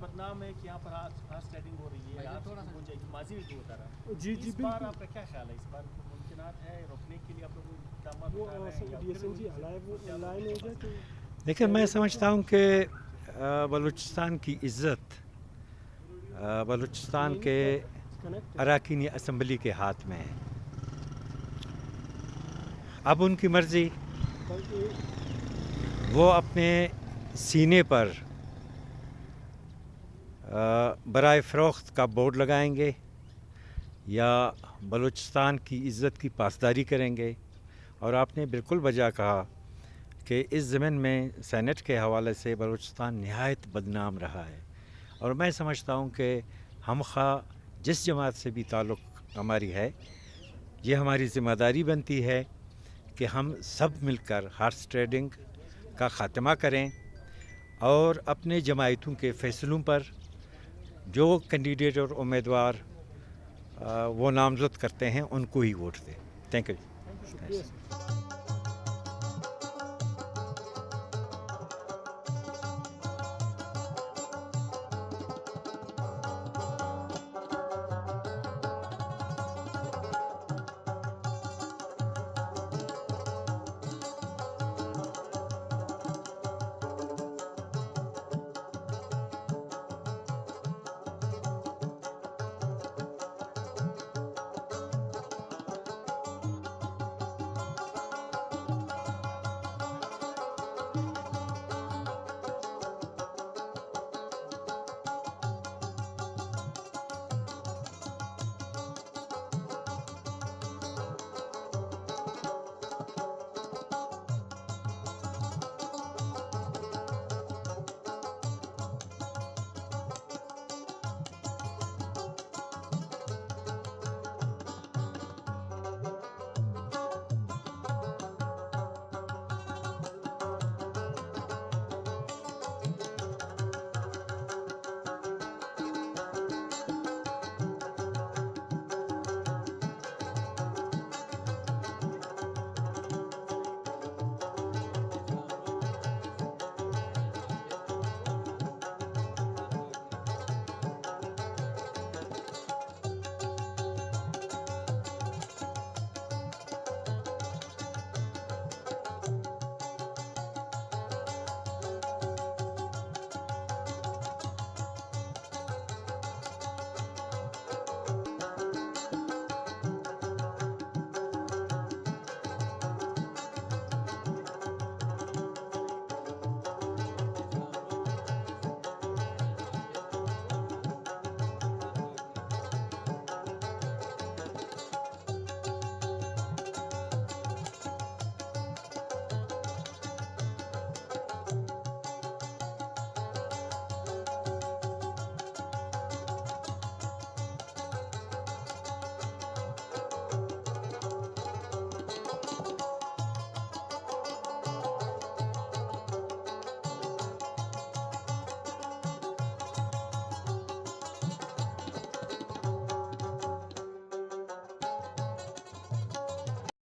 बदनाम है कि यहाँ पर हार्स ट्रेडिंग हो रही है, माजी भी होता रहा। जी इस बार आपका क्या ख्याल है? इस बार मुमकिनात है रोकने के लिए आप लोग इक़दाम उठा रहे हैं? देखिए, मैं समझता हूँ कि बलूचिस्तान की इज़्ज़त बलूचिस्तान के अरकान असम्बली के हाथ में है। अब उनकी मर्ज़ी, वो अपने सीने पर बराए फ़रोख्त का बोर्ड लगाएंगे या बलूचिस्तान की इज़्ज़त की पासदारी करेंगे। और आपने बिल्कुल वजह कहा कि इस ज़मीन में सेनेट के हवाले से बलूचिस्तान नहायत बदनाम रहा है। और मैं समझता हूँ कि हम खा जिस जमात से भी ताल्लुक़ हमारी है, ये हमारी ज़िम्मेदारी बनती है कि हम सब मिलकर हार्स ट्रेडिंग का ख़ात्मा करें और अपने जमायतों के फ़ैसलों पर जो कैंडिडेट और उम्मीदवार वो नामज़द करते हैं उनको ही वोट दें। Thank you.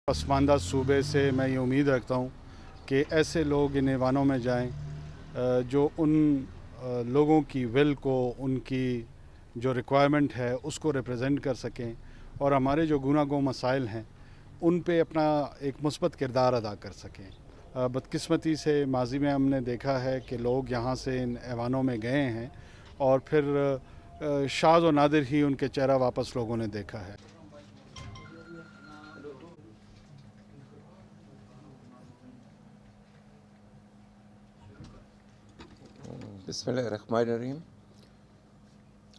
पसमानदा सूबे से मैं ये उम्मीद रखता हूँ कि ऐसे लोग इन ऐवानों में जाएं जो उन लोगों की विल को, उनकी जो रिक्वायरमेंट है उसको रिप्रेजेंट कर सकें और हमारे जो गुनागो मसाइल हैं उन पे अपना एक मुस्बत किरदार अदा कर सकें। बदकिस्मती से माजी में हमने देखा है कि लोग यहाँ से इन ऐवानों में गए हैं और फिर शाज़ व नादिर ही उनके चेहरा वापस लोगों ने देखा है। बिस्मिल्लाहिर्रहमानिर्रहीम।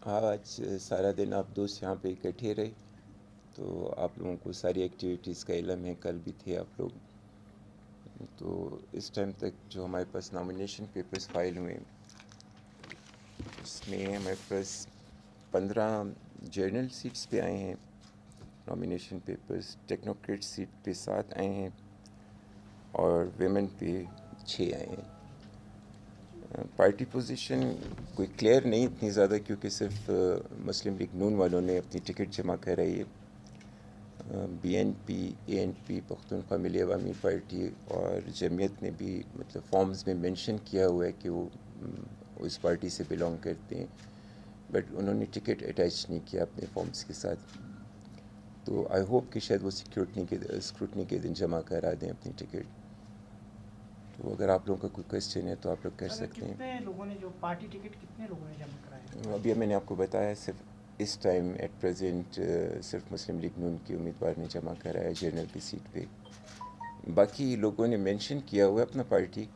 आज सारा दिन आप दोस्त यहाँ पे इकट्ठे रहे, तो आप लोगों को सारी एक्टिविटीज़ का इल्म है, कल भी थे आप लोग। तो इस टाइम तक जो हमारे पास नॉमिनेशन पेपर्स फाइल हुए, इसमें हमारे पास 15 जर्नल सीट्स पे आए हैं नॉमिनेशन पेपर्स, टेक्नोक्रेट सीट पे 7 आए हैं और वेमेन पे 6 आए हैं। पार्टी पोजीशन कोई क्लियर नहीं इतनी ज़्यादा, क्योंकि सिर्फ मुस्लिम लीग नून वालों ने अपनी टिकट जमा कराई है। BNP, ANP, पख्तूनख्वा मिली अवामी पार्टी और जमीयत ने भी मतलब फॉर्म्स में मेंशन किया हुआ है कि वो उस पार्टी से बिलोंग करते हैं, बट उन्होंने टिकट अटैच नहीं किया अपने फॉर्म्स के साथ। तो आई होप कि शायद वो स्क्रूटनी के दिन जमा करा दें अपनी टिकट। तो अगर आप लोगों का कोई क्वेश्चन है तो आप लोग कर सकते हैं। कितने लोगों ने जो पार्टी टिकट कितने लोगों ने जमा कराया? अभी मैंने आपको बताया सिर्फ इस टाइम एट प्रेजेंट सिर्फ मुस्लिम लीग नून के उम्मीदवार ने जमा कराया जनरल की सीट पे। बाकी लोगों ने मेंशन किया हुआ है अपना पार्टी,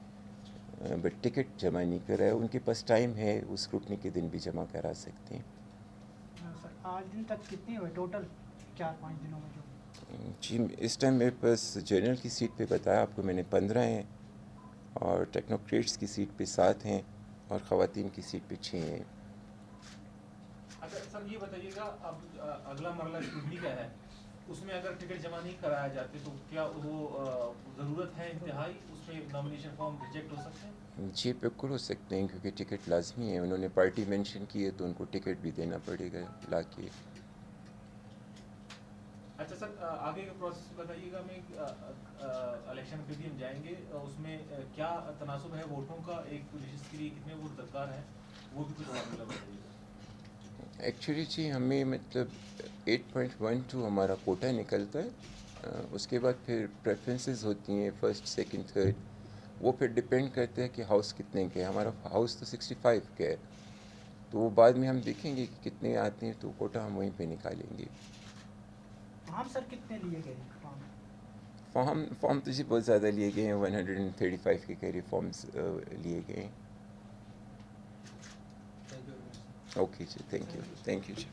बट टिकट जमा नहीं कराया। उनके पास टाइम है, वो स्क्रूटनी के दिन भी जमा करा सकते हैं। सर आज दिन तक कितने हुए टोटल 4-5 दिनों में जो? जी इस टाइम मेरे पास जनरल की सीट पे बताया आपको मैंने 15 हैं, और टेक्नोक्रेट्स की सीट पे 7 हैं, और ख़वातीन की सीट पे 6 हैं। अच्छा सर ये बताइएगा, अब अगला मरला स्क्रूटनी का है, उसमें अगर टिकट जमा नहीं कराया जाते तो क्या वो ज़रूरत है इंतहाई उसमें नॉमिनेशन फॉर्म रिजेक्ट हो सकते हैं? जी बिल्कुल हो सकते हैं, क्योंकि टिकट लाजमी है। उन्होंने पार्टी मेंशन की है तो उनको टिकट भी देना पड़ेगा ला के। अच्छा सर आगे का प्रोसेस बताइएगा। मैं इलेक्शन के भी हम जाएंगे, उसमें क्या तनासुब है वोटों का, एक पोजीशन के लिए कितने वोट दरकार हैं, वो भी कुछ फार्मूला बताइएगा। एक्चुअली जी हमें मतलब 8.12 हमारा कोटा निकलता है, उसके बाद फिर प्रेफरेंसेस होती हैं फर्स्ट सेकंड थर्ड, वो फिर डिपेंड करते हैं कि हाउस कितने के। हमारा हाउस तो 65 का है, तो वो बाद में हम देखेंगे कि कितने आते हैं, तो कोटा हम वहीं पे निकालेंगे। फॉर्म सर कितने लिए गए फॉर्म? फॉर्म तो जी बहुत ज़्यादा लिए गए हैं, 135 के करीब फॉर्म्स लिए गए हैं। ओके जी, थैंक यू जी।